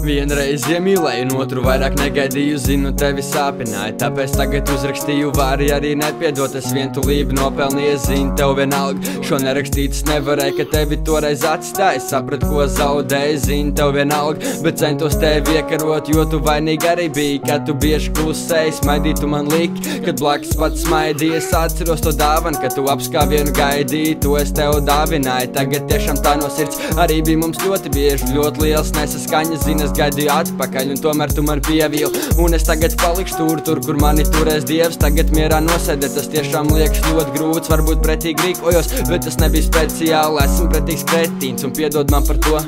Vienreiz iemīlēju, un otru vairāk negaidīju, zinu, tevi sāpināja. Tāpēc tagad uzrakstīju, vari arī nepiedot, es vientulību nopelnīju, zinu, tev vienalga. Šo nerakstītas nevarēja, ka tevi toreiz atstāju. Sapratu, ko zaudēju, zinu, tev vienalga. Bet centos tevi iekarot, jo tu vainīgi arī biji. Kad tu bieži klusēji, smaidītu man liki, kad blakus pats smaidīji. Es atceros to dāvanu, kad tu apskāvienu gaidīji, to es tev dāvināju. Tagad tiešām tā no sirds arī bija mums ļoti bieži, ļoti liels nesaskaņas, zini, es gaidīju atpakaļ, un tomēr tu man pievīli. Un es tagad palikšu tur, kur mani turēs Dievs. Tagad mierā nosēdēt, tas tiešām liekas ļoti grūts. Varbūt pretīgi rīkojos, bet tas nebija speciāli. Esmu pretīgs kretīns, un piedod man par to.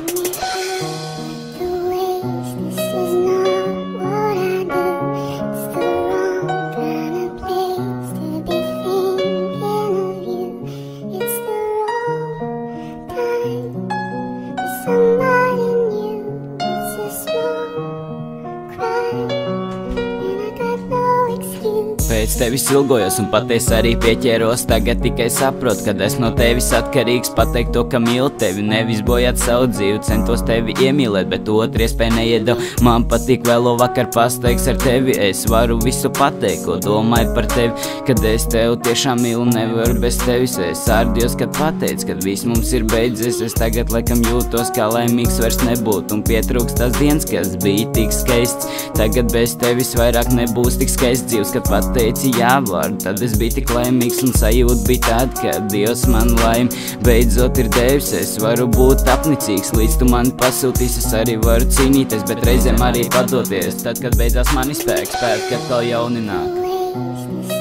Pēc tevis ilgojos un patiesi arī pieķēros. Tagad tikai saprotu, kad es no tevis atkarīgs. Pateikt to, ka mīlu tevi, nevis bojāt savu dzīvi. Centos tevi iemīlēt, bet otru iespēju neiedevu. Man patīk vēlo vakar pasteiks ar tevi. Es varu visu pateikt, ko domāju par tevi. Kad es tevi tiešām mīlu, nevaru bez tevis. Es ārdījos, kad pateicu, kad viss mums ir beidzies. Es tagad laikam jūtos, kā laimīgs vairs nebūtu. Un pietrūkst tās dienas, kas bija tik skaists. Tagad bez tevis vairāk nebūs tik skaists dzīves. Kad pateici jā vārdu, tad es biju tik laimīgs. Un sajūta bija tāda, ka Dievs man laimi beidzot ir devis. Es varu būt apnicīgs, līdz tu mani pasūtīs. Es arī varu cīnīties, bet reizēm arī padoties. Tad, kad beidzās mani spēks, pērk atkal jauni nāk.